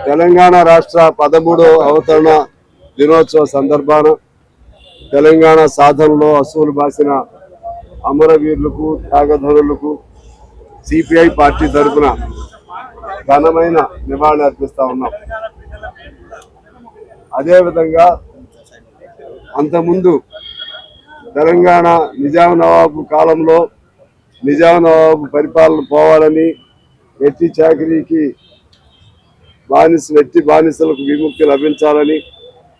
తెలంగాణ రాష్ట్ర 13వ అవతరణ దినోత్సవ సందర్భాన తెలంగాణ సాధనలో అసూలు బాసిన అమరవీరులకు త్యాగధనులకు సిపిఐ పార్టీ తరఫున ఘనమైన నివాళులు అర్పిస్తా ఉన్నాం. అదేవిధంగా అంతకుముందు తెలంగాణ నిజాం నవాబు కాలంలో నిజాం నవాబు పరిపాలన పోవాలని వెట్టి చాకరీకి బానిసలకు విముక్తి లభించాలని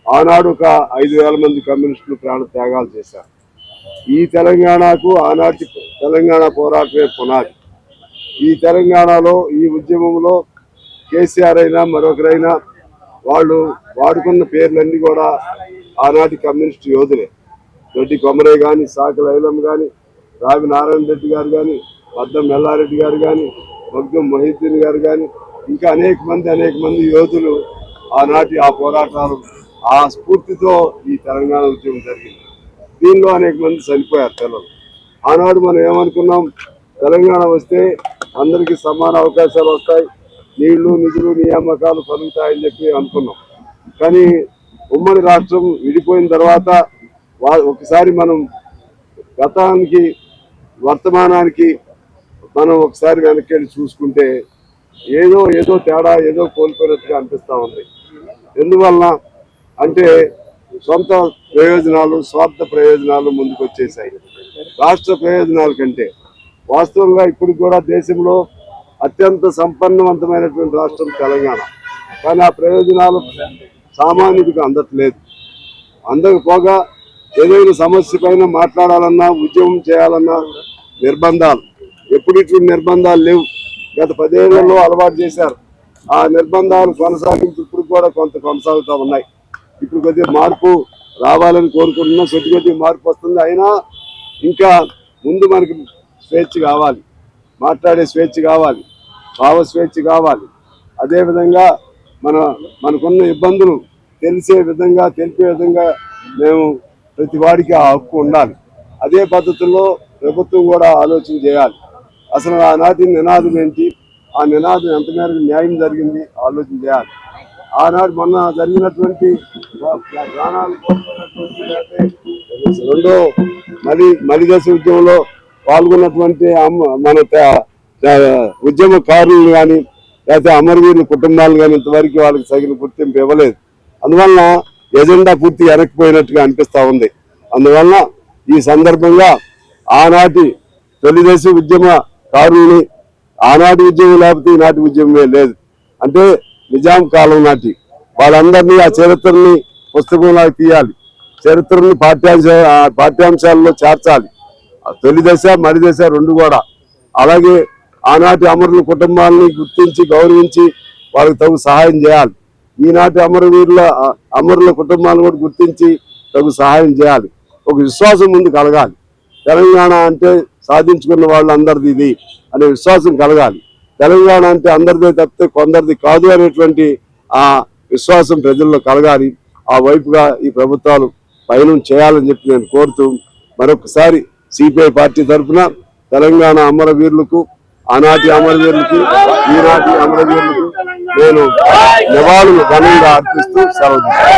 ఆనాడు ఒక 5,000 మంది కమ్యూనిస్టులు ప్రాణ త్యాగాలు చేశారు. ఈ తెలంగాణకు ఆనాటి తెలంగాణ పోరాటమే పునాది. ఈ తెలంగాణలో ఈ ఉద్యమంలో కేసీఆర్ అయినా మరొకరైనా వాళ్ళు వాడుకున్న పేర్లన్నీ కూడా ఆనాటి కమ్యూనిస్టు యోధులే. దొడ్డి కొమరయ్య కానీ, సాకల ఐలమ్మ కానీ, రావి నారాయణ రెడ్డి గారు కానీ, పద్దం మెల్లారెడ్డి గారు కానీ, మగ్దుం మొహిద్దీన్ గారు కానీ, ఇంకా అనేక మంది యోధులు ఆనాటి ఆ పోరాటాలు ఆ స్ఫూర్తితో ఈ తెలంగాణ ఉద్యమం జరిగింది. దీనిలో అనేక మంది చనిపోయారు పిల్లలు. ఆనాడు మనం ఏమనుకున్నాం, తెలంగాణ వస్తే అందరికీ సమాన అవకాశాలు వస్తాయి, నీళ్లు నిధులు నియామకాలు కలుగుతాయని చెప్పి అనుకున్నాం. కానీ ఉమ్మడి రాష్ట్రం విడిపోయిన తర్వాత ఒకసారి మనం గతానికి వర్తమానానికి మనం ఒకసారి వెనక్కి చూసుకుంటే ఏదో తేడా, ఏదో కోల్పోయినట్టుగా అనిపిస్తూ ఉంది. ఎందువలన అంటే సొంత ప్రయోజనాలు, స్వార్థ ప్రయోజనాలు ముందుకు వచ్చేసాయి రాష్ట్ర ప్రయోజనాల కంటే. వాస్తవంగా ఇప్పుడు కూడా దేశంలో అత్యంత సంపన్నవంతమైనటువంటి రాష్ట్రం తెలంగాణ. కానీ ఆ ప్రయోజనాలు సామాన్యుడికి అందట్లేదు. అందకపోగా ఏదైనా సమస్య పైన మాట్లాడాలన్నా, ఉద్యమం చేయాలన్నా నిర్బంధాలు. ఎప్పుడు ఇటువంటి నిర్బంధాలు లేవు. గత 10 ఏళ్లలో అలవాటు చేశారు. ఆ నిర్బంధాలు కొనసాగింపు ఇప్పుడు కూడా కొంత కొనసాగుతూ ఉన్నాయి. ఇప్పుడు కొద్దిగా మార్పు రావాలని కోరుకుంటున్నాం. కొద్దిగా మార్పు వస్తుంది. అయినా ఇంకా ముందు మనకి స్వేచ్ఛ కావాలి, మాట్లాడే స్వేచ్ఛ కావాలి, భావ స్వేచ్ఛ కావాలి. అదేవిధంగా మనకున్న ఇబ్బందులు తెలిపే విధంగా మేము ప్రతి వాడికి ఆ హక్కు ఉండాలి. అదే పద్ధతుల్లో ప్రభుత్వం కూడా ఆలోచన చేయాలి. అసలు ఆనాటి నినాదం ఏంటి, ఆ నినాదం ఎంత మేరకు న్యాయం జరిగింది ఆలోచన చేయాలి. ఆనాడు మొన్న జరిగినటువంటి ప్రాణాలు రెండో మలిదశ ఉద్యమంలో పాల్గొన్నటువంటి మన ఉద్యమకారులు కానీ లేకపోతే అమరవీరుల కుటుంబాలు కానీ ఇంతవరకు వాళ్ళకి తగిన గుర్తింపు ఇవ్వలేదు. అందువలన ఎజెండా పూర్తి వెనక్కిపోయినట్టుగా అనిపిస్తూ ఉంది. అందువలన ఈ సందర్భంగా ఆనాటి తొలిదశ ఉద్యమకారుల్ని, ఆనాటి ఉద్యమం లేకపోతే ఈనాటి ఉద్యమమే లేదు అంటే నిజాం కాలం నాటి వాళ్ళందరినీ ఆ చరిత్రని పుస్తకంలో తీయాలి, చరిత్రని పాఠ్యాంశాలలో చేర్చాలి. తొలిదశ మలిదశ రెండు కూడా. అలాగే ఆనాటి అమరుల కుటుంబాలని గుర్తించి గౌరవించి వాళ్ళకి తగు సహాయం చేయాలి. ఈనాటి అమరుల కుటుంబాలను కూడా గుర్తించి తగు సహాయం చేయాలి. ఒక విశ్వాసం ముందు కలగాలి. తెలంగాణ అంటే సాధించుకున్న వాళ్ళందరిది ఇది అనే విశ్వాసం కలగాలి. తెలంగాణ అంటే అందరిదే తప్పితే కొందరిది కాదు అనేటువంటి ఆ విశ్వాసం ప్రజల్లో కలగాలి. ఆ వైపుగా ఈ ప్రభుత్వాలు పయనం చేయాలని చెప్పి నేను కోరుతూ మరొకసారి సిపిఐ పార్టీ తరఫున తెలంగాణ అమరవీరులకు, ఆనాటి అమరవీరులకు, ఈనాటి అమరవీరులకు నేను నివాళులు ఘనంగా అర్పిస్తూ సెలవు.